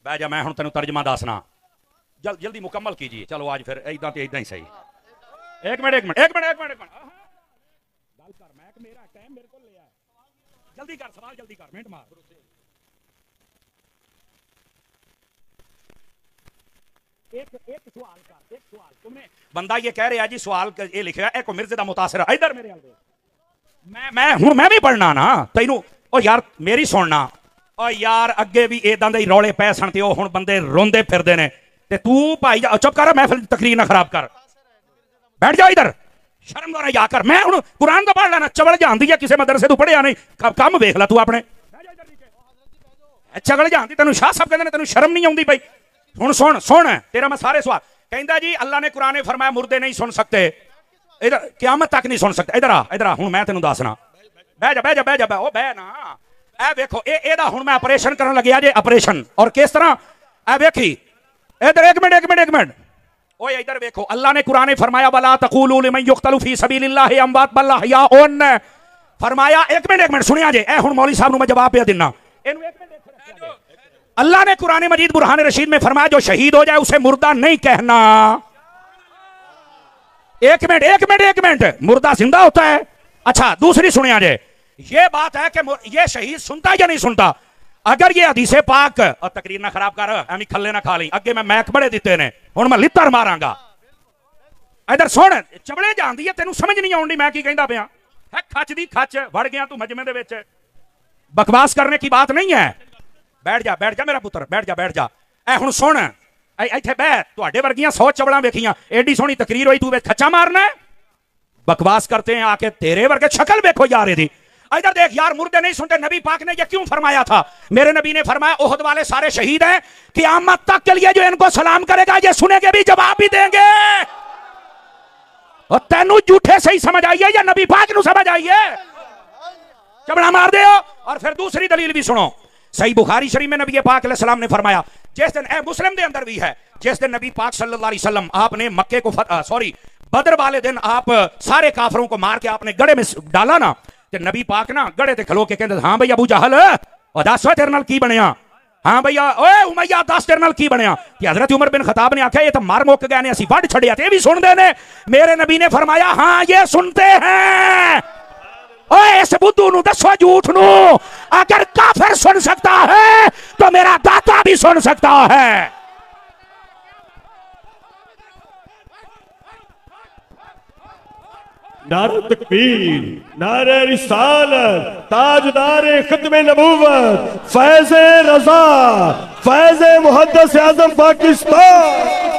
बह जा, मैं हुण तेनू तर्जमा दसना। जल्दी मुकम्मल कीजिए। चलो आज फिर इदा तो इदा ही सही। एक मिनट एक मिनट एक मिनट एक मिनट एक मिनट गल कर, मैं मेरा टाइम मेरे को ले आया। जल्दी कर सवाल, जल्दी कर, मिनट मार। एक सवाल कर, एक सवाल। तुम्हें बंदा ये कह रहा जी सवाल ये लिखा एक मिर्जे दा मुतासिर इधर मेरे मैं हुण मैं भी पढ़ना ना तैनू। ओ यार मेरी सुनना। ओ यार अगे भी इदां दे रौले पै सन ते ओ हुण बंदे रोंदे फिरदे ने ते तू भाई चुप कर, महफिल तकरीर ना खराब कर। बैठ जा इधर, शर्म ना या कर। मैं हुण कुरान दा पढ़ लेना, चवल जानदी है किसी मदरसे तू पढ़िया नहीं। काम वेख ला तू अपने। चवल जानदी तैनू शाह साहब कहंदे ने, तैनू शर्म नहीं आउंदी भाई। हुण सुन सुन तेरा मैं सारे सवाल। कहंदा जी अल्लाह ने कुरान में फरमाया मुर्दे नहीं सुन सकते, इधर क़यामत तक नहीं सुन सकते। इधर आ हुण मैं तेनू दसना। बह जा बह जा बह जा ओ बह ना। ए वेखो एदा हुण मैं ऑपरेशन करन लग्या जे, ऑपरेशन। और किस तरह ए वेखी इधर, एक मिनट एक मिनट एक मिनट। ओए इधर देखो, अल्लाह ने कुरान में फरमाया वला तक़ूलू लिमन युक़तलू फी सबीलिल्लाहि अमवात बल अहयाउन। फरमाया एक मिनट सुनिया जे। ए हुण मौलवी साहब नु मैं जवाब पे देना। इनु एक मिनट अल्लाह ने कुरान मजीद बुरहान रशीद में फरमाया जो शहीद हो जाए उसे मुर्दा नहीं कहना। एक मिनट एक मिनट एक मिनट, मुर्दा जिंदा होता है। अच्छा दूसरी सुनिया जे, ये बात है कि ये शहीद सुनता या नहीं सुनता। अगर ये हदीसे पाक और तकरीर ना खराब कर, एवं खले ना खा ली। अगे मैं मैक बड़े दिते ने, हुण मैं लित्तर मारांगा। इधर सुन, चवले जानदी है तेनू समझ नहीं आउंदी मैं की कहंदा पिया है। खच दी खच वड़ गया तू मजमे दे विच। बकवास करने की बात नहीं है। बैठ जा मेरा पुत्र, बैठ जा। ए हुण सुन, इत्थे बह, तुहाडे वर्गियां 100 चवलां वेखियां, एडी सोहनी तकरीर होई, तू वे खच्चा मारना है। बकवास करते हैं आके, तेरे वर्गे शक्ल देखो यार इहदी। इधर देख यार, मुर्दे नहीं सुनते। नबी पाक ने ये क्यों फरमाया था? मेरे नबी ने फरमाया ओहद वाले सारे शहीद हैं, क़यामत तक के लिए जो इनको सलाम करेगा ये सुनेंगे भी, जवाब भी देंगे। और तेनू झूठे सही समझ आई है या नबी पाक नू समझ आई है? चबड़ा मार दे। और फिर दूसरी दलील भी सुनो। सही बुखारी शरीफ में नबी पाक अलैहिस्सलाम ने फरमाया, जिस दिन मुस्लिम के अंदर भी है, जिस दिन नबी पाक सल्लल्लाहु अलैहि वसल्लम आपने मक्के को बदर वाले दिन आप सारे काफरों को मार के आपने गड़े में डाला ना, तो नबी पाक ना गड़े ते खलो के कहते हाँ भैया अबू जहल और दस तेरे नाल की बनया। हाँ भैया ओए उमैया दस तेरे नाल की बनया। कि हजरत उमर बिन खताब ने आख्या ये तो मार मुक गए ने, असी वढ़ छड़िया ते भी सुनदे ने। मेरे नबी ने फरमाया हाँ ये सुनते हैं। ओए इस बुद्धू नु दसो झूठ नु, अगर काफिर सुन सकता है तो मेरा दाता भी सुन सकता है। नारे तकबीर, नारे रिसालत, ताजदारे खत्मे नबूवत, फैज़े रज़ा, फैज़े मुहद्दिस आज़म पाकिस्तान।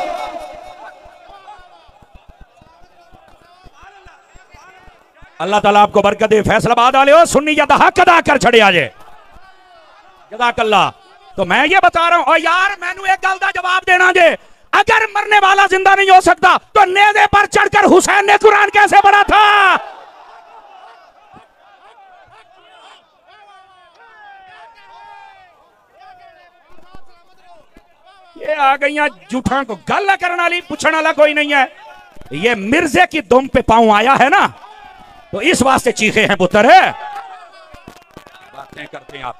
अल्लाह ताला आपको बरकत दे। फैसलाबाद वाले हो सुन्नी या हक अदा कर छड़े आजे, जज़ाकल्लाह। तो मैं ये बता रहा हूं, और यार मैनू एक गल दा जवाब देना जे, अगर मरने वाला जिंदा नहीं हो सकता तो नेज़े पर चढ़कर हुसैन ने कुरान कैसे पढ़ा था? ये आ गई झूठा को गल करने वाली, पूछने वाला कोई नहीं है। ये मिर्जे की दुम पे पांव आया है ना, तो इस वास्ते चीखे हैं पुत्र है। बातें करते हैं आप।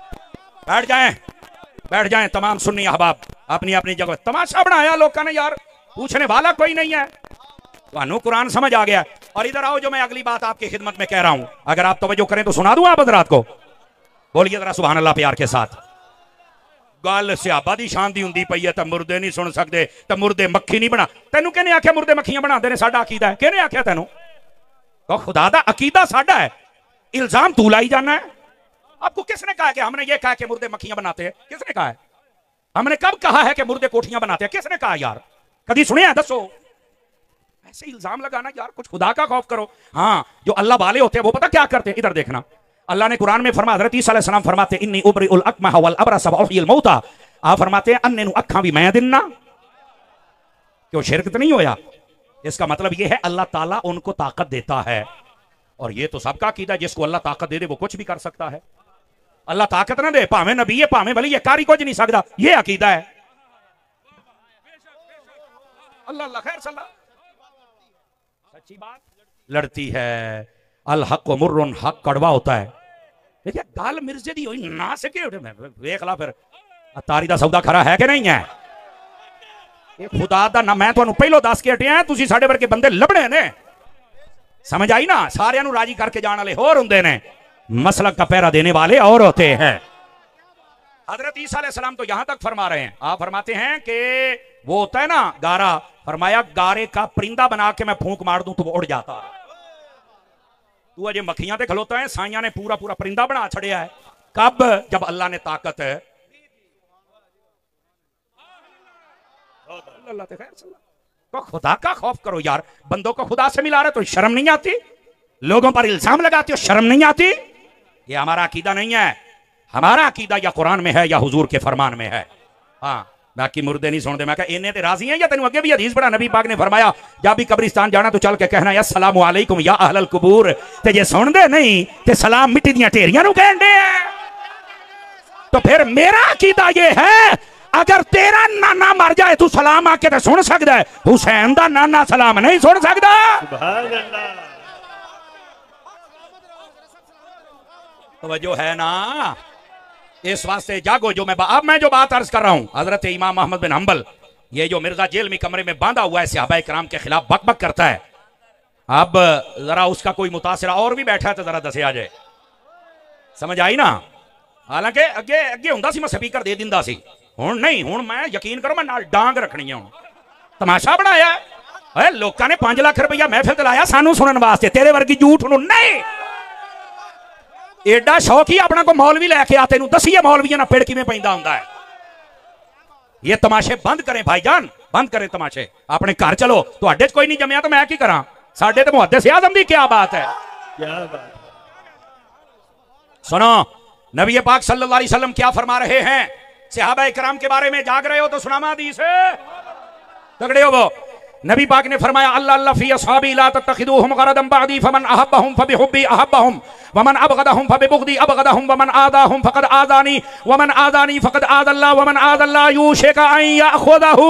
बैठ जाएं तमाम सुन्नी अहबाब अपनी अपनी जगह। तमाशा बनाया लोगों ने यार, पूछने वाला कोई नहीं है। तो कुरान समझ आ गया। और इधर आओ, जो मैं अगली बात आपकी खिदमत में कह रहा हूं, अगर आप तवज्जो करें तो सुना दूं आप हज़रात को। बोलिए जरा सुभान अल्लाह प्यार के साथ। गल सियाबा दी शान दी हुंदी पई है, तो मुर्दे नहीं सुन सकते, तो मुर्दे मक्खी नहीं बना। तेनू कहने आख्या मुर्दे मक्खियां बनाते ने? साडा अकीदा है। कहने आख्या तेनू? तो खुदा दा अकीदा साडा है, इल्जाम तू लाई जाना है। आपको किसने कहा कि हमने ये कहा कि मुर्दे मक्खियां बनाते हैं? किसने कहा है? हमने कब कहा है कि मुर्दे कोठियां बनाते हैं? किसने कहा यार? कभी सुने हैं? दसो। ऐसे इल्जाम लगाना यार, कुछ खुदा का खौफ करो। हाँ, जो अल्लाह वाले होते हैं वो पता क्या करते हैं? इधर देखना, अल्लाह ने कुरान में फरमाया, हज़रत ईसा अलैहिस्सलाम फरमाते इन्नी उबरिउल अकमह वल अबरस व उहयिल मौता। आप फरमाते हैं अन्ने नु अखां भी मैं दिन्ना। क्यों शिरक तो नहीं होया? इसका मतलब यह है अल्लाह ताला उनको ताकत देता है। और ये तो सबका अकीदा, जिसको अल्लाह ताकत दे दे वो कुछ भी कर सकता है। अल्लाह ताकत ना दे, भावे नबी है भावे भली, ये कारी कुछ नहीं सकता, ये अकीदा है। अल्लाह खैर सल्ला। सच्ची बात लड़ती है। अल हक मुर्रुन, हक कड़वा होता है। देखिए गाल मिर्जे दी होई ना सके, देख ला फिर तारी का सौदा खरा है कि नहीं है? खुदा दा ना मैं तुहानू पहलो दस के हटिया, तुसी साडे वर्गे बंदे लभने ने, समझ आई ना? सारियां नू राजी करके जाने वाले होर हुंदे ने, मसलक का पहरा देने वाले और होते हैं। हजरत ईसा अलैहिस्सलाम तो यहां तक फरमा रहे हैं, आप फरमाते हैं कि वो होता है ना गारा, फरमाया गारे का परिंदा बना के मैं फूंक मार दूं तो वो उड़ जाता। तू अजे मक्खियां ते खलोता है, साइयां ने पूरा पूरा परिंदा बना छड़िया है। कब? जब अल्लाह ने ताकत है। तो खुदा का खौफ करो यार, बंदों को खुदा से मिला रहे तो शर्म नहीं आती? लोगों पर इल्जाम लगाते हो, शर्म नहीं आती? ये हमारा अकीदा नहीं है। हमारा अकीदा या कुरान में है या हुजूर के फरमान में है। हाँ, बाकी मुर्दे नहीं सुनते। मैं कहा इन्हें ते राजी हैं या तेन अगे भी हदीस पढ़ा, नबी पाक ने फरमाया जब भी कब्रिस्तान जाना तो चल के कहना या अस्सलामु अलैकुम या अहलल कुबूर, ते जे सुनदे नहीं ते सलाम मिट्टी दियां ढेरियां नूं कहंदे हैं। तो फिर मेरा अकीदा ये है, अगर तेरा नाना मर जाए तू सलाम आके तो सुन सकता है, हुसैन दा नाना सलाम नहीं सुन सकता। सुभान अल्लाह। तवज्जो है ना? इस वास्ते जागो। जो अब मैं जो बात अर्ज कर रहा हूं, हजरत इमाम अहमद बिन हंबल, ये जो मिर्जा जेल में कमरे में बांधा हुआ है सहाबाए किराम के खिलाफ बक बक करता है, अब जरा उसका कोई मुतासिरा और भी बैठा है तो जरा दसे आ जाए, समझ आई ना? हालांकि अगे अगे हुंदा सी मैं स्पीकर दे दिंदा सी, हुण नहीं, हुण मैं यकीन करो मैं नाल डांग रखनी है। हुण तमाशा बनाया है, लोगों ने 5 लाख रुपया महफिल ते लाया सानू सुनने वास्ते, तेरे वर्गी झूठ नूं नहीं। एडा शौक ही अपना को मौलवी लैके आ, तेनू दसीए मौलवियां ना पेड़ किवें पैंदा हुंदा है। ये तमाशे बंद करें भाईजान, बंद करें तमाशे, अपने घर चलो। तुहाडे च कोई नहीं जमया तो मैं की करा? साडे ते मुहद्दिस आज़म दी क्या बात है? क्या बात। सुनो नबी पाक सल्लल्लाहु अलैहि वसल्लम क्या फरमा रहे हैं सहाबा इकराम के बारे में। जाग रहे हो तो सुनामा हदीस है, तगड़े हो वो। नबी पाक ने फरमाया अल्लाह अल्लाह फी अस्हाबी ला तत्तखिदूहुम गरदन बअदी फमन अहब्बहुम फबिहुब्बी अहब्बहुम वमन अबगदहुम फबिबुगदी अबगदहुम वमन आदाहुम फकद आदानी वमन आदानी फकद आदल्लाह वमन आदल्लाह यूशिका अन याखुदहू।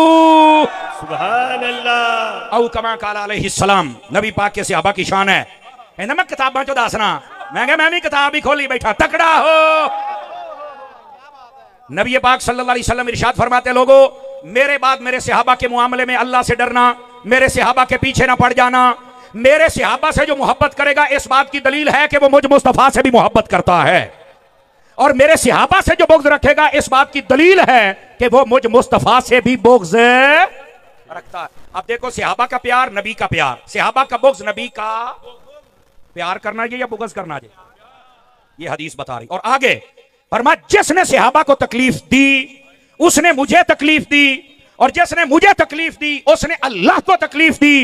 सुभान अल्लाह। औ कमा क़ाल अलैहि सलाम। नबी पाक के सहाबा की शान है। कहना मैं किताबां चो दसना, मैं भी किताब ही खोली बैठा, तकड़ा हो। नबी पाक सल्लल्लाहु अलैहि वसल्लम इरशाद फरमाते, लोगों मेरे बाद मेरे सहाबा के मामले में अल्लाह से डरना, मेरे सहाबा के पीछे ना पड़ जाना। मेरे सहाबा से जो मोहब्बत करेगा इस बात की दलील है कि वो मुझ मुस्तफा से भी मोहब्बत करता है, और मेरे सहाबा से जो बुग़्ज़ रखेगा इस बात की दलील है कि वो मुझ मुस्तफा से भी बुग़्ज़ रखता है। अब देखो सहाबा का प्यार, नबी का प्यार, सहाबा का बुग़्ज़, नबी का प्यार करना ये या बुग़्ज़ करना ये हदीस बता रही। और आगे फरमाया जिसने सहाबा को तकलीफ दी उसने मुझे तकलीफ दी, और जिसने मुझे तकलीफ दी उसने अल्लाह को तकलीफ दी,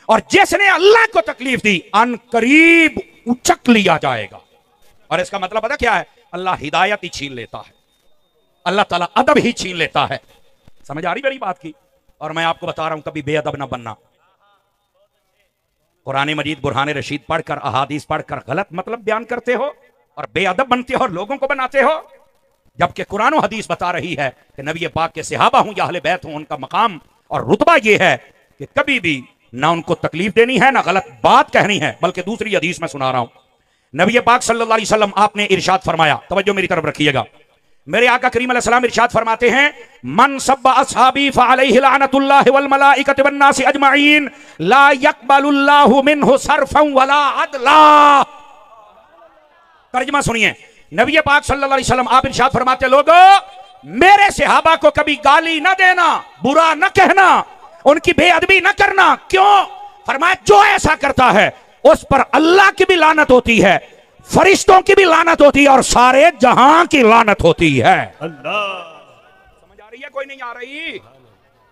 और जिसने अल्लाह को तकलीफ दी अन करीब उचक लिया जाएगा। और इसका मतलब पता क्या है? अल्लाह हिदायत ही छीन लेता है, अल्लाह ताला अदब ही छीन लेता है। समझ आ रही मेरी बात की? और मैं आपको बता रहा हूं कभी बेअदब ना बनना। कुरान मजीद बुरहान रशीद पढ़कर, अहादीस पढ़कर गलत मतलब बयान करते हो और बेअदब बनते हो और लोगों को बनाते हो, जबकि कुरान और हदीस बता रही है कि नबी पाक के सहाबा हूं या अहले बैत हूं, उनका मकाम और रुतबा यह है कि कभी भी ना उनको तकलीफ देनी है ना गलत बात कहनी है। बल्कि दूसरी हदीस में सुना रहा हूं, नबी पाक सल्लल्लाहु अलैहि वसल्लम आपने इरशाद फरमाया, तवज्जो मेरी तरफ रखिएगा। मेरे आका करीम अलैहि सलाम इरशाद फरमाते हैं, मन सब्बा अस्हाबी फअलैहि लानतुल्लाहि वल मलाइकति वन नासि अजमईन ला यक़बलुल्लाहु मिन्हु सर्फन वला अदला। तर्जुमा सुनिए, नबी पाक सल्लल्लाहु अलैहि वसल्लम आप इरशाद फरमाते, लोगों मेरे सहाबा को कभी गाली ना देना, बुरा ना कहना, उनकी बेअदबी ना करना। क्यों? फरमाया जो ऐसा करता है उस पर अल्लाह की भी लानत होती है, फरिश्तों की भी लानत होती है, और सारे जहां की लानत होती है। अल्लाह। समझ आ रही है? कोई नहीं आ रही?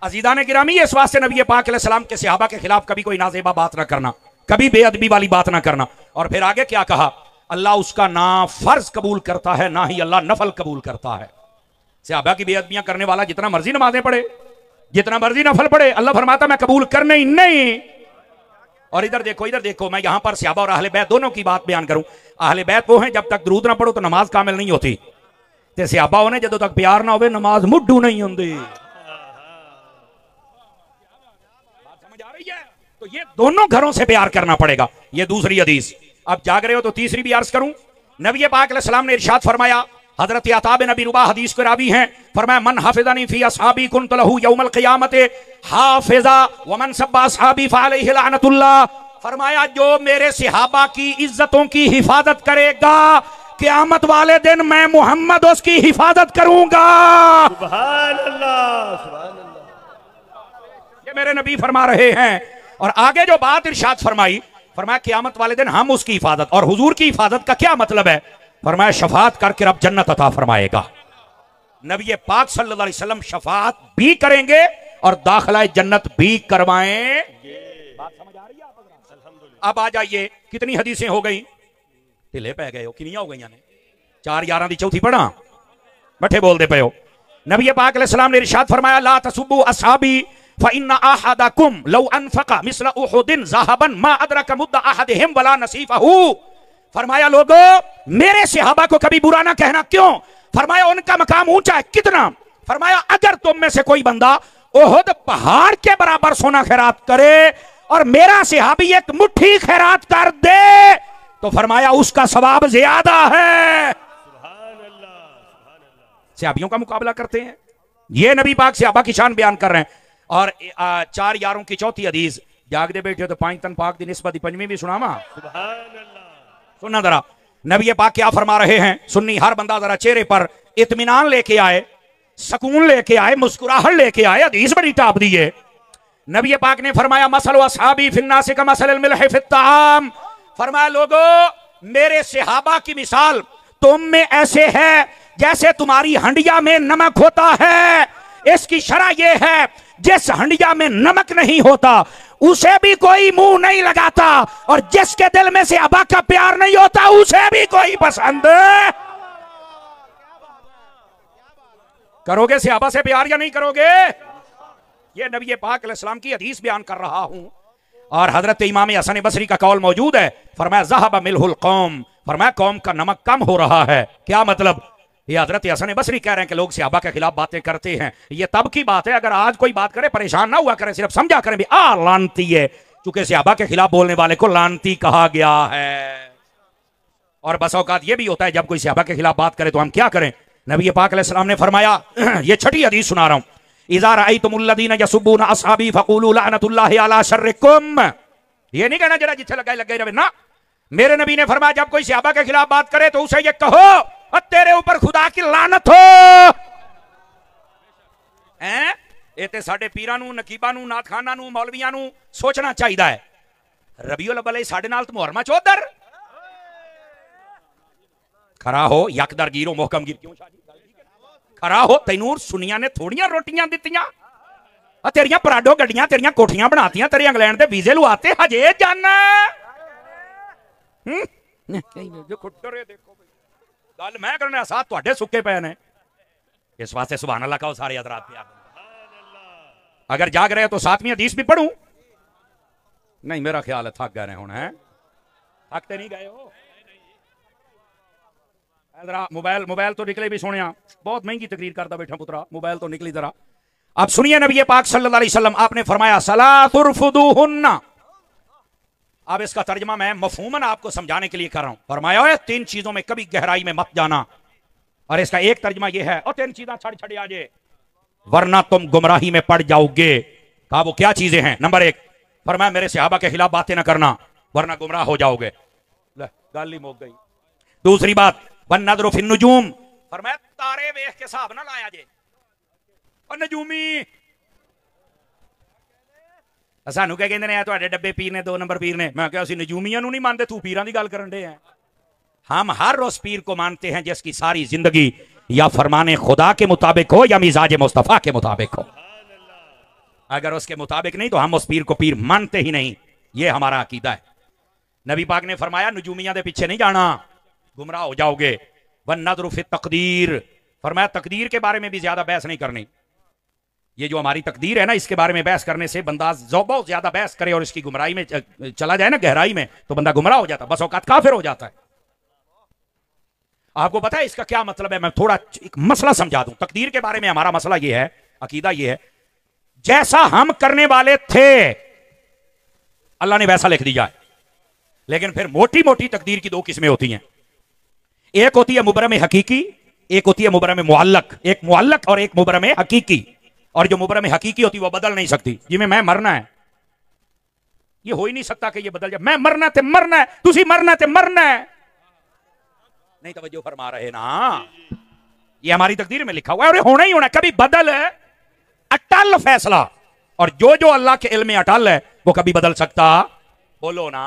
अजीदान गिरामी, इस वास्ते नबी पाक अलैहि सलाम के सहाबा के खिलाफ कभी कोई नाजेबा बात ना करना, कभी बेअदबी वाली बात ना करना। और फिर आगे क्या कहा? अल्लाह उसका ना फर्ज कबूल करता है ना ही अल्लाह नफल कबूल करता है। सहाबा की बेअदबियां करने वाला जितना मर्जी नमाजें पढ़े, जितना मर्जी नफल पढ़े, अल्लाह फरमाता मैं कबूल करने ही नहीं। और इधर देखो, मैं यहां पर सहाबा और अहले बैत दोनों की बात बयान करूं। अहले बैत वो हैं जब तक दरूद ना पढ़ो तो नमाज कामिल नहीं होती, ते सहाबा होने जदों तक प्यार ना होवे नमाज मुड्डू नहीं होंदी। समझ आ रही है? तो ये दोनों घरों से प्यार करना पड़ेगा। ये दूसरी हदीस। अब जाग रहे हो तो तीसरी भी अर्ज करूं। नबी पाक अलैहि सलाम ने इरशाद फरमाया, हजरत अता बिन अबी रुबा हदीस के रावी हैं, फरमाया मन हाफिज़नी फी असहाबी कुन्त लहू यौमल क़ियामत हाफिज़ा व मन सब्बा असहाबी फअलैहि लानतुल्लाह। फरमाया जो मेरे सहाबा की इज्जतों की हिफाजत करेगा, क़यामत वाले दिन मैं मोहम्मद उसकी हिफाजत करूंगा। सुभान अल्लाह, सुभान अल्लाह। ये मेरे नबी फरमा रहे हैं। और आगे जो बात इरशाद फरमाई, फरमाया क़यामत वाले दिन हम उसकी हिफाजत। और हुजूर की हिफाजत का क्या मतलब है? फरमाया शफात करके रब जन्नत अता फरमाएगा। नबी पाक सल्लल्लाहु अलैहि वसल्लम शफात भी करेंगे और दाखिला जन्नत भी करवाएं। बात समझ आ रही है आप? अब आ जाइए, कितनी हदीसें हो गई? ढिले पै गए हो, कितनी हो गई ने? 4 11 दी चौथी पढ़ा, बठे बोलते पे हो। नबी पाक अलैहि सलाम ने इरशाद फरमाया ला तसुब्बु असहाबी फइन्ना अहदकुम लौ अनफका मिस्ल उहुदिन ज़हबन मा अदरक मुद्दा अहदिहिम वला नसीफहु। फरमाया लोगो मेरे सहाबा को कभी बुरा ना कहना। क्यों? फरमाया उनका मकाम ऊंचा है। कितना? फरमाया अगर तुम में से कोई बंदा ओहद पहाड़ के बराबर सोना खैरात करे और मेरा सहाबी एक मुट्ठी खैरात कर दे, तो फरमाया उसका सवाब ज्यादा है। सहाबियों का मुकाबला करते हैं। ये नबी पाक सहाबा की शान बयान कर रहे हैं। और 4 यारों की चौथी हदीस, जागदे बैठे तो 5 तन पाक दी निस्बत पंजवीं भी सुनावा। सुनना जरा, नबी पाक क्या फरमा रहे हैं। सुन्नी हर बंदा जरा चेहरे पर इत्मीनान लेके आए, सुकून लेके आए, मुस्कुराहट लेके आए। हदीस बड़ी टाप दी है। नबी पाक ने फरमाया मसलु असहाबी फिन्नास का मसलिल मिल्हि फित ताम। फरमाया लोगो मेरे सहाबा की मिसाल तुम में ऐसे है जैसे तुम्हारी हंडिया में नमक होता है। इसकी शरह यह है जिस हंडिया में नमक नहीं होता उसे भी कोई मुंह नहीं लगाता, और जिसके दिल में से अबा का प्यार नहीं होता उसे भी कोई पसंद। करोगे सहाबा से प्यार या नहीं करोगे? ये नबी पाक अलैहिस्सलाम की हदीस बयान कर रहा हूं। और हजरत इमाम हसन बसरी का कौल मौजूद है। फरमाया ज़हब मिलहुल कौम, फरमाया कौम का नमक कम हो रहा है। क्या मतलब? ये हजरत हसन बसरी कह रहे हैं कि लोग सहाबा के खिलाफ बातें करते हैं। ये तब की बात है, अगर आज कोई बात करे परेशान ना हुआ करे, सिर्फ समझा करें भी लानती है, चूंकि सहाबा के खिलाफ बोलने वाले को लानती कहा गया है। और बस औकात ये भी होता है जब कोई सहाबा के खिलाफ बात करे तो हम क्या करें। नबी पाक अलैहिस्सलाम ने फरमाया, ये छठी हदीस सुना रहा हूं, इज़ा रअयतुमुल्लज़ीना यसुब्बूना असहाबी फक़ूलू लअनतुल्लाहि अला शर्रिकुम। ये नहीं कहना जरा जिथे लगे लगे रहे ना। मेरे नबी ने फरमाया जब कोई सहाबा के खिलाफ बात करे तो उसे ये कहो तेरे ऊपर खुदा की लानत हो। हैं ये ते साडे पीरां नूं, नकीबां नूं, नाथखानां नूं, मौलवियां नूं सोचना चाहिए है। रबीउल अव्वल साडे नाल तो मुहर्रमा चौधर खरा हो, यकदर गिरो मोहकम गिर क्यों शादी खरा हो। तैनूर सुनिया ने थोड़ियां रोटियां दित्तियां, तेरियां पराडो गड्डियां, तेरियां कोठियां बनातियां, तेरे इंग्लैंड दे वीजे लुआते, हजे जाना। देखो गल मैं करने साथ तुहाडे सुक्के पे ने। इस वास्ते सुभान अल्लाह कहो सारे हज़रात पे। अगर जाग रहे हो तो 7वीं हदीस भी पढ़ूं? नहीं, मेरा ख्याल है थक गए हुण। है थकते नहीं गए हो? मोबाइल तो निकले भी सुनिया, बहुत महंगी तकरीर करता बैठा पुत्रा, मोबाइल तो निकली जरा। अब सुनिए नबी पाक सल्लल्लाहु अलैहि वसल्लम आपने फरमाया सलातुरफुदुहुन्ना। अब इसका तर्जमा मैं मफहूमन आपको समझाने के लिए कर रहा हूं। फरमाया 3 चीजों में कभी गहराई में मत जाना। और इसका एक तर्जमा यह है, और 3 चीजें छड़ छड़े आ जाए वरना तुम गुमराही में पड़ जाओगे। कहा वो क्या चीजें हैं? नंबर 1 फरमाया मेरे सहाबा के खिलाफ बातें ना करना वरना गुमराह हो जाओगे। गल ही मुक गई। दूसरी बात वन नज़रु फिन नुजूम, फरमाया तारे वेख के हिसाब ना लाया जे। और नजूमी सानू क्या कहते हैं तुहाडे डब्बे पीर ने 2 नंबर पीर ने। मैं क्या असीं नजूमियां नूं नहीं मानते, तू पीरां दी गल करन दे हैं। हम हर उस पीर को मानते हैं जिसकी सारी जिंदगी या फरमाने खुदा के मुताबिक हो या मिजाज मुस्तफा के मुताबिक हो। अगर उसके मुताबिक नहीं तो हम उस पीर को पीर मानते ही नहीं। ये हमारा अकीदा है। नबी पाक ने फरमाया नजूमियां दे पीछे नहीं जाना, गुमराह हो जाओगे। वन नज़रु फित तकदीर, फरमाया तकदीर के बारे में भी ज्यादा बहस नहीं करनी। ये जो हमारी तकदीर है ना, इसके बारे में बहस करने से बंदा बहुत ज्यादा बहस करे और इसकी गुमराही में चला जाए ना, गहराई में, तो बंदा गुमराह हो जाता, बस औकात काफिर हो जाता है। आपको पता है इसका क्या मतलब है? मैं थोड़ा एक मसला समझा दूं। तकदीर के बारे में हमारा मसला ये है, अकीदा ये है, जैसा हम करने वाले थे अल्लाह ने वैसा लिख दिया है। लेकिन फिर मोटी मोटी तकदीर की 2 किस्में होती हैं। एक होती है मुबरम हकीकी, एक होती है मुबरम मुअल्लक, एक मुअल्लक और एक मुबरम हकीकी। और जो मुबरम हकीकी होती है वो बदल नहीं सकती। जिमें मैं मरना है, ये हो ही नहीं सकता कि ये बदल जाए। मैं मरना ते मरना है, तुसी मरना ते मरना है। नहीं तवज्जो फरमा रहे ना, ये हमारी तकदीर में लिखा हुआ है और ये होना ही होना। कभी बदल है, अटल फैसला। और जो अल्लाह के इल्म में अटल है वो कभी बदल सकता, बोलो ना।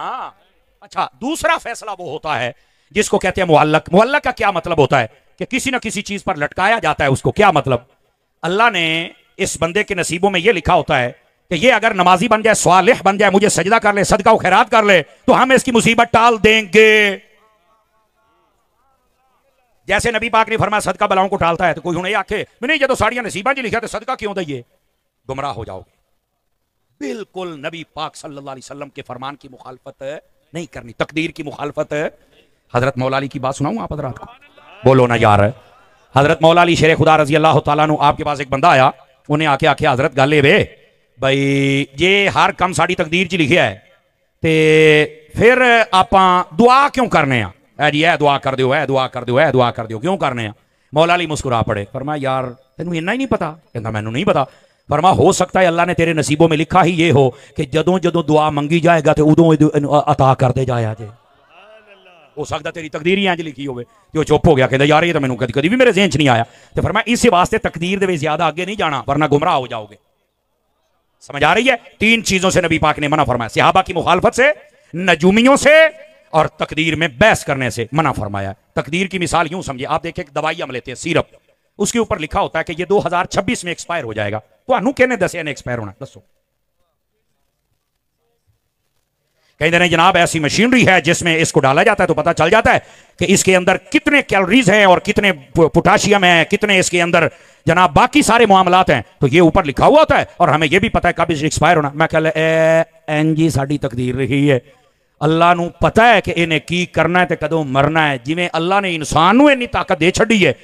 अच्छा, दूसरा फैसला वो होता है जिसको कहते हैं मुअल्लक। मुअल्लक का क्या मतलब होता है कि किसी ना किसी चीज पर लटकाया जाता है उसको। क्या मतलब? अल्लाह ने इस बंदे के नसीबों में यह लिखा होता है कि ये अगर नमाजी बन जाए, स्वालिह बन जाए, मुझे सजदा कर ले, सदका और खैरात कर ले, तो हम इसकी मुसीबत टाल देंगे। जैसे नबी पाक ने फरमाया सदका बलाओं को टालता है। तो कोई हुने आखे नहीं, ये तो साड़ियां नसीबा जी लिखा, तो सदका क्यों दइए? गुमराह हो जाओगे। बिल्कुल नबी पाक सल्लल्लाहु अलैहि वसल्लम के फरमान की मुखालफत नहीं करनी, तकदीर की मुखालफत। हजरत मौला अली की बात सुनाऊं आप हजरात को, बोलो ना यार। हजरत मौला अली शेर खुदा रजी अल्लाह तआला अन्हु, आपके पास एक बंदा आया, उन्हें आके आखे हजरत गल वे भाई ये हर कम साड़ी तकदीर च लिखिया है, ते फिर आप दुआ क्यों करने आ? जी है दुआ कर दो, है दुआ कर दो, है दुआ कर दो, क्यों करने आ? मौला अली मुस्कुरा पड़े, फरमाया यार तेनू इन्ना ही नहीं पता? कहता मैनू नहीं पता। फरमा हो सकता है अल्लाह ने तेरे नसीबों में लिखा ही ये हो कि जदों जदों दुआ मंगी जाएगा तो उदों अता करते जाया जे। हो सकता तेरी तकदीर ही इंज लिखी होवे। जो चुप हो गया, कहता यार ये तो मैनू कभी कभी भी मेरे ज़हन च नहीं आया। तो फरमाया इस वास्ते तकदीर दे ज्यादा आगे नहीं जाना, वरना गुमराह हो जाओगे। समझ आ रही है? तीन चीजों से नबी पाक ने मना फरमाया, सहाबा की मुखालफत से, नजूमियों से और तकदीर में बहस करने से मना फरमाया। तकदीर की मिसाल यूं समझिए, आप देखिए दवाई हम लेते हैं, सिरप, उसके ऊपर लिखा होता है कि ये 2026 में एक्सपायर हो जाएगा। तो कहने दसिया ने एक्सपायर होना, दसो? कहते नहीं जनाब ऐसी मशीनरी है जिसमें इसको डाला जाता है तो पता चल जाता है कि इसके अंदर कितने कैलोरीज हैं और कितने पोटाशियम है, कितने इसके अंदर जनाब बाकी सारे मामलात हैं। तो ये ऊपर लिखा हुआ होता है और हमें ये भी पता है कब एक्सपायर होना। मैं कह एन जी साड़ी तकदीर रही है, अल्लाह नू पता है कि इन्हें की करना है ते कदों मरना है। जिवें अल्लाह ने इंसान नू इन्नी ताकत दे छड़ी है,